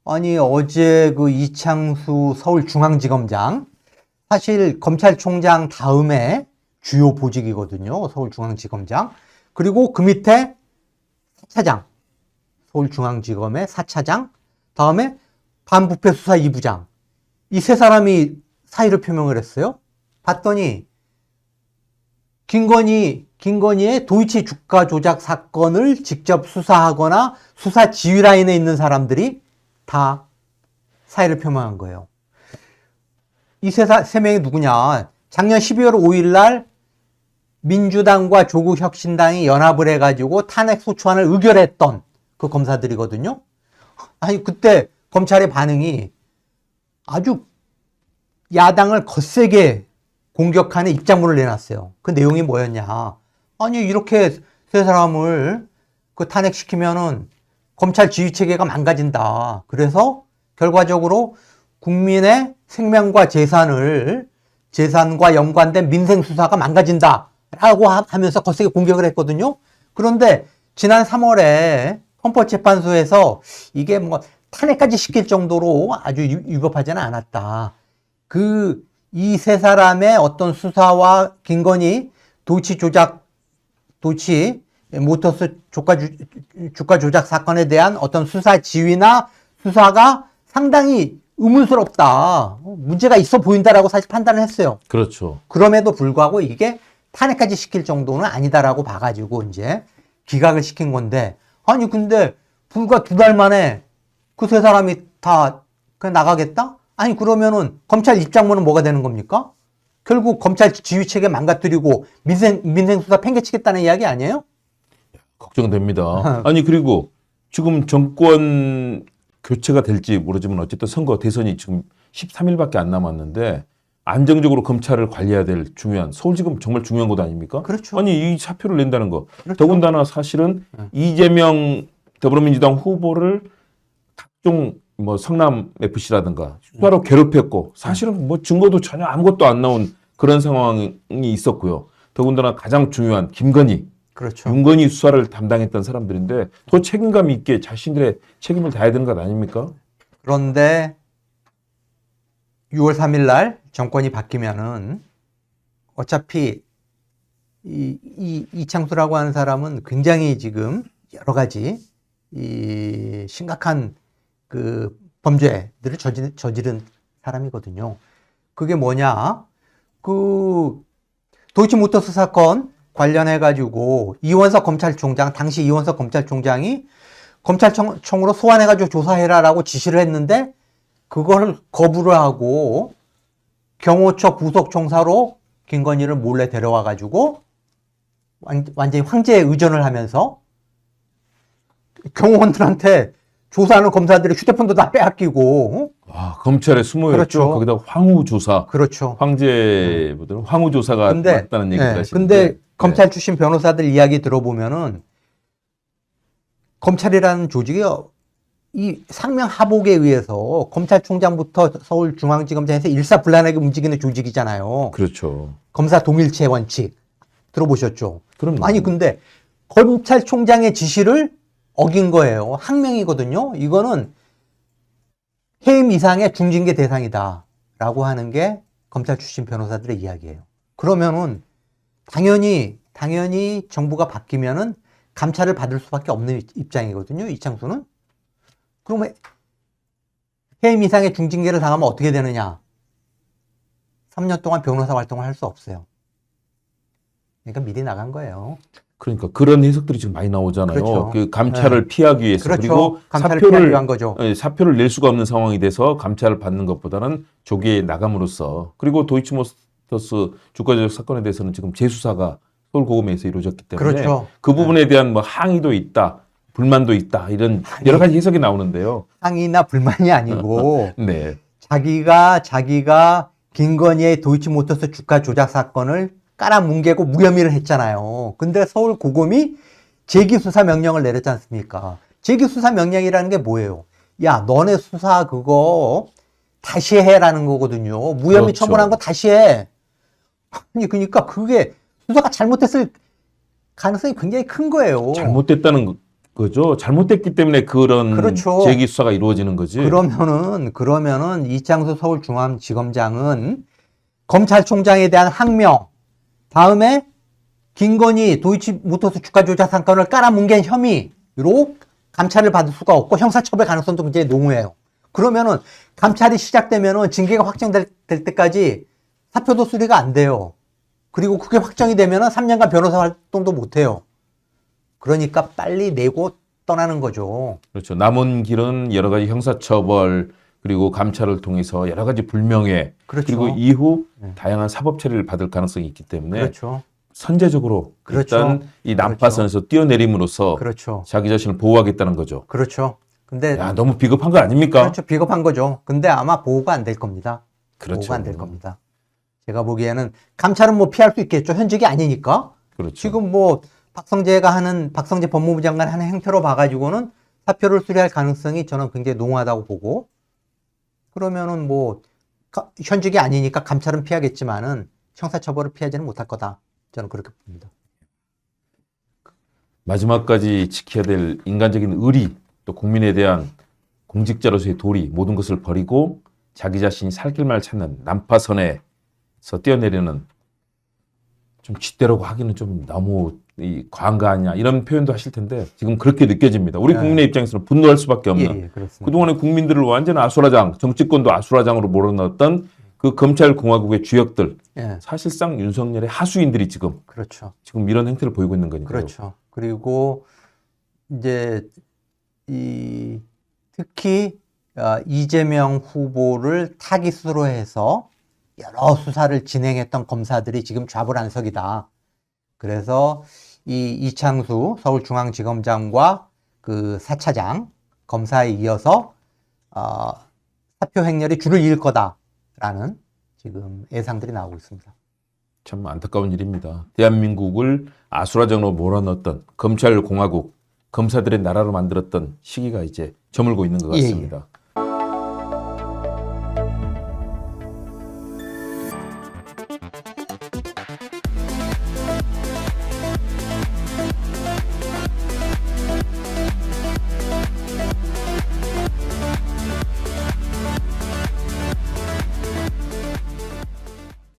아니, 어제 그 이창수 서울중앙지검장, 사실 검찰총장 다음에 주요 보직이거든요. 서울중앙지검장. 그리고 그 밑에 4차장, 서울중앙지검의 4차장, 다음에 반부패수사 2부장. 이 세 사람이 사의를 표명을 했어요. 봤더니 김건희의 도이치 주가 조작 사건을 직접 수사하거나 수사 지휘 라인에 있는 사람들이 다 사의를 표명한 거예요. 이 세 명이 누구냐? 작년 12월 5일 날 민주당과 조국혁신당이 연합을 해가지고 탄핵소추안을 의결했던 그 검사들이거든요. 아니, 그때 검찰의 반응이 아주 야당을 거세게 공격하는 입장문을 내놨어요. 그 내용이 뭐였냐? 아니, 이렇게 세 사람을 그 탄핵시키면은 검찰 지휘체계가 망가진다. 그래서 결과적으로 국민의 생명과 재산과 연관된 민생수사가 망가진다라고 하면서 거세게 공격을 했거든요. 그런데 지난 3월에 헌법재판소에서 이게 뭐 탄핵까지 시킬 정도로 아주 위법하지는 않았다. 이 세 사람의 어떤 수사와 김건희 도이치 모터스 주가 조작 사건에 대한 어떤 수사 지휘나 수사가 상당히 의문스럽다. 문제가 있어 보인다라고 사실 판단을 했어요. 그렇죠. 그럼에도 불구하고 이게 탄핵까지 시킬 정도는 아니다라고 봐가지고 이제 기각을 시킨 건데, 아니, 근데 불과 2달 만에 그 세 사람이 다 그냥 나가겠다? 아니, 그러면은 검찰 입장문은 뭐가 되는 겁니까? 결국 검찰 지휘체계 망가뜨리고 민생수사 팽개치겠다는 이야기 아니에요? 걱정됩니다. 아니, 그리고 지금 정권 교체가 될지 모르지만 어쨌든 선거 대선이 지금 13일밖에 안 남았는데 안정적으로 검찰을 관리해야 될 중요한, 서울지검 정말 중요한 것 아닙니까? 그렇죠. 아니, 이 사표를 낸다는 거. 그렇죠. 더군다나 사실은 이재명 더불어민주당 후보를 각종 뭐 성남 FC라든가 수사로 괴롭혔고 사실은 뭐 증거도 전혀 아무것도 안 나온 그런 상황이 있었고요. 더군다나 가장 중요한 김건희, 그렇죠. 윤건희 수사를 담당했던 사람들인데 더 책임감 있게 자신들의 책임을 다해야 되는 것 아닙니까? 그런데 6월 3일 날 정권이 바뀌면은 어차피 이창수라고 하는 사람은 굉장히 지금 여러 가지 심각한 그 범죄들을 저지른 사람이거든요. 그게 뭐냐? 그 도이치모터스 사건 관련해가지고 당시 이원석 검찰총장이 검찰청으로 소환해가지고 조사해라라고 지시를 했는데 그걸 거부를 하고 경호처 부속총사로 김건희를 몰래 데려와가지고 완전히 황제에 의존을 하면서 경호원들한테 조사하는 검사들의 휴대폰도 다 빼앗기고. 검찰에 숨어있죠. 그렇죠. 거기다 황후조사. 그렇죠. 황제보다는 황후조사가 맞다는 얘기를 하시는데. 근데 검찰 출신 변호사들 이야기 들어보면은 검찰이라는 조직이 이 상명하복에 의해서 검찰총장부터 서울중앙지검장에서 일사불란하게 움직이는 조직이잖아요. 그렇죠. 검사 동일체 원칙 들어보셨죠? 그럼요. 아니, 근데 검찰총장의 지시를 어긴 거예요. 항명이거든요. 이거는 해임 이상의 중징계 대상이다 라고 하는 게 검찰 출신 변호사들의 이야기예요. 그러면은 당연히 정부가 바뀌면은 감찰을 받을 수밖에 없는 입장이거든요. 이창수는. 그러면 해임 이상의 중징계를 당하면 어떻게 되느냐? 3년 동안 변호사 활동을 할 수 없어요. 그러니까 미리 나간 거예요. 그러니까 그런 해석들이 지금 많이 나오잖아요. 그렇죠. 그 감찰을 피하기 위해서. 그렇죠. 그리고 감찰을 피하기 위한 거죠. 사표를 낼 수가 없는 상황이 돼서 감찰을 받는 것보다는 조기에 나감으로써. 그리고 도이치모터스 주가조작 사건에 대해서는 지금 재수사가 서울고검에서 이루어졌기 때문에 그렇죠. 그 부분에 대한 뭐 항의도 있다, 불만도 있다, 이런 여러 가지 해석이 나오는데요. 항의나 불만이 아니고 네. 자기가 김건희의 도이치모터스 주가 조작 사건을 깔아뭉개고 무혐의를 했잖아요. 근데 서울고검이 재기수사 명령을 내렸지 않습니까? 재기수사 명령이라는 게 뭐예요? 야, 너네 수사 그거 다시 해라는 거거든요. 무혐의 그렇죠. 처분한 거 다시 해. 아니, 그러니까 그게 수사가 잘못했을 가능성이 굉장히 큰 거예요. 잘못됐다는 거죠. 잘못됐기 때문에 그런 그렇죠. 제기 수사가 이루어지는 거지. 그러면은 이창수 서울중앙지검장은 검찰총장에 대한 항명, 다음에 김건희 도이치모터스 주가 조작 사건을 깔아뭉갠 혐의로 감찰을 받을 수가 없고 형사처벌 가능성도 굉장히 농후해요. 그러면은 감찰이 시작되면은 징계가 확정될 때까지 사표도 수리가 안 돼요. 그리고 그게 확정이 되면은 3년간 변호사 활동도 못 해요. 그러니까 빨리 내고 떠나는 거죠. 그렇죠. 남은 길은 여러 가지 형사처벌 그리고 감찰을 통해서 여러 가지 불명예 그렇죠. 그리고 이후 다양한 사법 처리를 받을 가능성이 있기 때문에 그렇죠. 선제적으로 그렇죠. 일단 이 난파선에서 뛰어내림으로써 그렇죠. 자기 자신을 보호하겠다는 거죠. 그렇죠. 근데 야, 너무 비겁한 거 아닙니까? 그렇죠. 비겁한 거죠. 근데 아마 보호가 안 될 겁니다. 그렇죠. 보호가 안 될 겁니다. 제가 보기에는 감찰은 뭐 피할 수 있겠죠. 현직이 아니니까. 그렇죠. 지금 뭐 박성재 법무부 장관 하는 행태로 봐가지고는 사표를 수리할 가능성이 저는 굉장히 농후하다고 보고, 그러면은 뭐 현직이 아니니까 감찰은 피하겠지만은 형사처벌을 피하지는 못할 거다. 저는 그렇게 봅니다. 마지막까지 지켜야 될 인간적인 의리 또 국민에 대한 공직자로서의 도리 모든 것을 버리고 자기 자신이 살 길만을 찾는 난파선에서 뛰어내리는 좀 쥐대라고 하기는 좀 너무 과한 거 아니냐 이런 표현도 하실 텐데 지금 그렇게 느껴집니다. 우리 네. 국민의 입장에서는 분노할 수밖에 없는 예, 그렇습니다. 그동안의 국민들을 완전 아수라장 정치권도 아수라장으로 몰아넣었던 그 검찰공화국의 주역들 예, 사실상 윤석열의 하수인들이 지금 이런 행태를 보이고 있는 거니까요. 그렇죠. 그리고 이제 특히 이재명 후보를 타깃으로 해서 여러 수사를 진행했던 검사들이 지금 좌불안석이다. 그래서 이 이창수 서울중앙지검장과 그 4차장 검사에 이어서 사표 행렬이 줄을 이을 거다라는 지금 예상들이 나오고 있습니다. 참 안타까운 일입니다. 대한민국을 아수라장으로 몰아넣었던 검찰공화국, 검사들의 나라로 만들었던 시기가 이제 저물고 있는 것 같습니다.